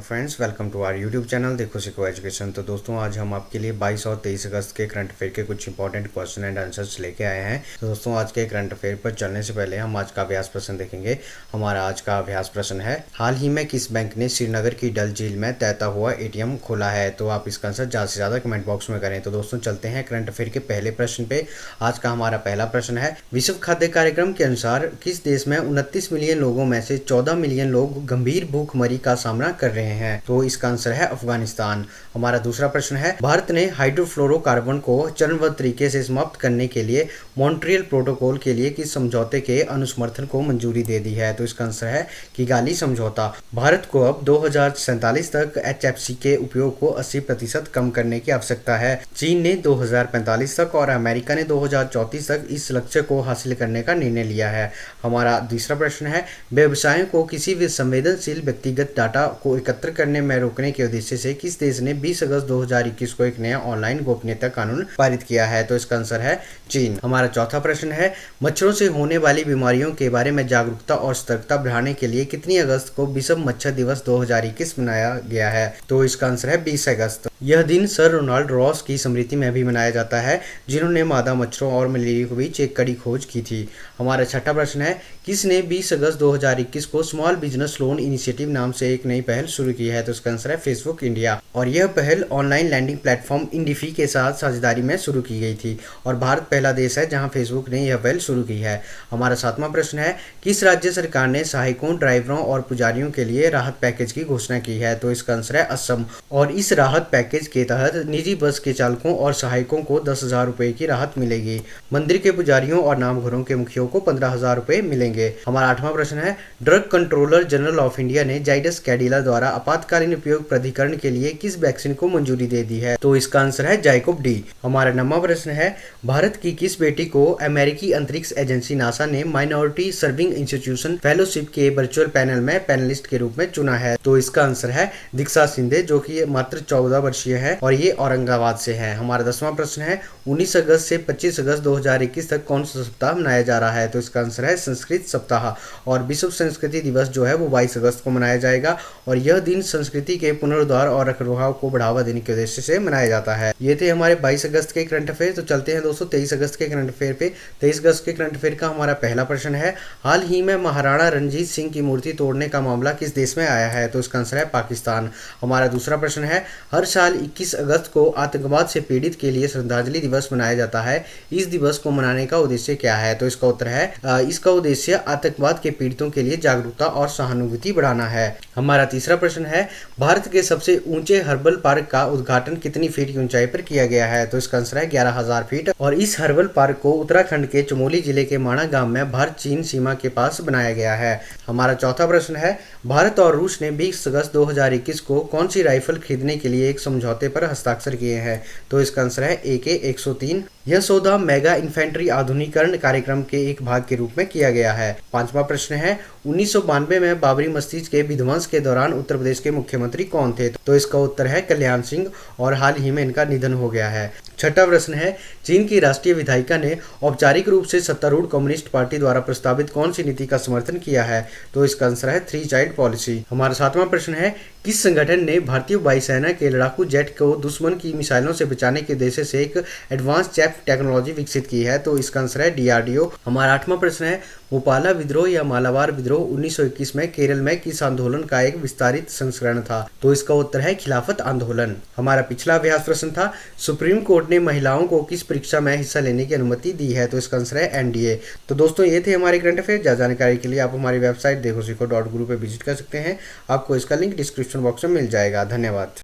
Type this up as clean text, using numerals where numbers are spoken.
Hello friends, welcome to our YouTube channel देखो सीखो education. तो दोस्तों आज हम आपके लिए 22 और 23 अगस्त के करंट अफेयर के कुछ इंपॉर्टेंट क्वेश्चन एंड आंसर्स लेके आए हैं। तो दोस्तों आज के करंट अफेयर पर चलने से पहले हम आज का अभ्यास प्रश्न देखेंगे। हमारा आज का अभ्यास प्रश्न है, हाल ही में किस बैंक ने श्रीनगर की डल झील में तैरता हुआ एटीएम खोला है? तो आप इसका आंसर ज़्यादा से ज़्यादा कमेंट बॉक्स में करें। तो दोस्तों चलते हैं करंट अफेयर के पहले प्रश्न पे। आज का हमारा पहला प्रश्न है, विश्व खाद्य कार्यक्रम के अनुसार किस देश में 29 मिलियन लोगों में से 14 मिलियन लोग गंभीर भूखमरी का सामना कर रहे हैं? तो इसका आंसर है अफगानिस्तान। हमारा दूसरा प्रश्न है, भारत ने हाइड्रोफ्लोरोकार्बन को चरणबद्ध तरीके से समाप्त करने के लिए मॉन्ट्रियल प्रोटोकॉल के लिए किस समझौते के अनुसमर्थन को मंजूरी दे दी है? तो इसका आंसर है किगाली समझौता। भारत को अब 2047 तक HFC के उपयोग को 80% कम करने की आवश्यकता है। चीन ने 2045 तक और अमेरिका ने 2034 तक इस लक्ष्य को हासिल करने का निर्णय लिया है। हमारा तीसरा प्रश्न है, व्यवसायों को किसी भी संवेदनशील व्यक्तिगत डाटा को एकत्र करने में रोकने के उद्देश्य से किस देश ने 20 अगस्त 2021 को एक नया ऑनलाइन गोपनीयता कानून पारित किया है? तो इसका आंसर है चीन। हमारा चौथा प्रश्न है, मच्छरों से होने वाली बीमारियों के बारे में जागरूकता और सतर्कता बढ़ाने के लिए कितनी अगस्त को विश्व मच्छर दिवस 2021 मनाया गया है? तो इसका आंसर है 20 अगस्त। यह दिन सर रोनाल्ड रॉस की स्मृति में भी मनाया जाता है, जिन्होंने मादा मच्छरों और मलेरिया के बीच एक कड़ी खोज की थी। हमारा छठा प्रश्न है, किसने 20 अगस्त 2021 को स्मॉल बिजनेस लोन इनिशिएटिव नाम से एक नई पहल शुरू की है? तो इसका आंसर है फेसबुक इंडिया। और यह पहल ऑनलाइन लैंडिंग प्लेटफॉर्म इंडिफी के साथ साझेदारी में शुरू की गई थी और भारत पहला देश है जहां फेसबुक ने यह पहल शुरू की है। हमारा सातवां प्रश्न है, किस राज्य सरकार ने सहायकों, ड्राइवरों और पुजारियों के लिए राहत पैकेज की घोषणा की है? तो इसका आंसर है असम। और इस राहत पैकेज के तहत निजी बस के चालकों और सहायकों को 10,000 रुपए की राहत मिलेगी। मंदिर के पुजारियों और नामघरों के मुखियों को 15,000 रुपए मिलेंगे। हमारा आठवां प्रश्न है, drug controller general of India ने जाइडस कैडिला द्वारा आपातकालीन उपयोग प्राधिकरण के लिए किस वैक्सीन को मंजूरी दे दी है? तो इसका आंसर है जाइकोव डी। हमारा 9वां प्रश्न है, भारत की किस बेटी को अमेरिकी अंतरिक्ष एजेंसी नासा ने माइनॉरिटी सर्विंग इंस्टीट्यूशन फेलोशिप के वर्चुअल पैनल में पैनलिस्ट के रूप में चुना है? तो इसका आंसर है दीक्षा शिंदे, जो कि मात्र 14 वर्षीय है और ये औरंगाबाद से है। हमारा 10वां प्रश्न है, 19 अगस्त से 25 अगस्त 2021 तक कौन सा सप्ताह मनाया जा रहा है? तो इसका आंसर है संस्कृत सप्ताह। और विश्व संस्कृति दिवस जो है वो 22 अगस्त को मनाया जाएगा और यह दिन संस्कृति के पुनरुद्धार और रखरखाव को बढ़ावा देने के उद्देश्य से मनाया जाता है। ये थे हमारे 22 अगस्त के करंट अफेयर। तो चलते हैं दोस्तों 23 अगस्त के करंट अफेयर पे। 23 अगस्त के करंट अफेयर का हमारा पहला प्रश्न है, हाल ही में महाराणा रणजीत सिंह की मूर्ति तोड़ने का मामला किस देश में आया है? तो इसका आंसर है पाकिस्तान। हमारा दूसरा प्रश्न है, हर साल 21 अगस्त को आतंकवाद से पीड़ित के लिए श्रद्धांजलि दिवस मनाया जाता है। इस दिवस को मनाने का उद्देश्य क्या है? तो इसका उत्तर है इसका उद्देश्य आतंकवाद के पीड़ितों के लिए जागरूकता और सहानुभूति बढ़ाना है। हमारा तीसरा प्रश्न है, भारत के सबसे ऊंचे हर्बल पार्क का उद्घाटन कितनी फीट की ऊंचाई पर किया गया है? तो इसका आंसर है 11,000 फीट और इस हर्बल पार्क को उत्तराखंड के चमोली जिले के माणा गांव में भारत चीन सीमा के पास बनाया गया है। हमारा चौथा प्रश्न है, भारत और रूस ने 20 अगस्त 2021 को कौन सी राइफल खरीदने के लिए एक समझौते पर हस्ताक्षर किए हैं? तो इसका आंसर है AK-103। यह सौदा मेगा इन्फेंट्री आधुनिकीकरण कार्यक्रम के एक भाग के रूप में किया गया है। पांचवा प्रश्न है, 1992 में बाबरी मस्जिद के विध्वंस के दौरान उत्तर प्रदेश के मुख्यमंत्री कौन थे? तो इसका उत्तर है कल्याण सिंह और हाल ही में इनका निधन हो गया है। छठा प्रश्न है, चीन की राष्ट्रीय विधायिका ने औपचारिक रूप से सत्तारूढ़ कम्युनिस्ट पार्टी द्वारा प्रस्तावित कौन सी नीति का समर्थन किया है? तो इसका आंसर है 3 चाइल्ड पॉलिसी। हमारा सातवां प्रश्न है, किस संगठन ने भारतीय वायुसेना के लड़ाकू जेट को दुश्मन की मिसाइलों से बचाने के उद्देश्य से एक एडवांस चैप टेक्नोलॉजी विकसित की है? तो इसका आंसर है DRDO। हमारा आठवां प्रश्न है, मोपाला विद्रोह या मालाबार विद्रोह 1921 में केरल में किस आंदोलन का एक विस्तारित संस्करण था? तो इसका उत्तर है खिलाफत आंदोलन। हमारा पिछला अभ्यास प्रश्न था, सुप्रीम कोर्ट ने महिलाओं को किस परीक्षा में हिस्सा लेने की अनुमति दी है? तो इसका आंसर है NDA। तो दोस्तों ये थे हमारे करंट अफेयर। ज्यादा जानकारी के लिए आप हमारी वेबसाइट देखो सीखो.guru पे विजिट कर सकते हैं। आपको इसका लिंक डिस्क्रिप्शन बॉक्स में मिल जाएगा। धन्यवाद।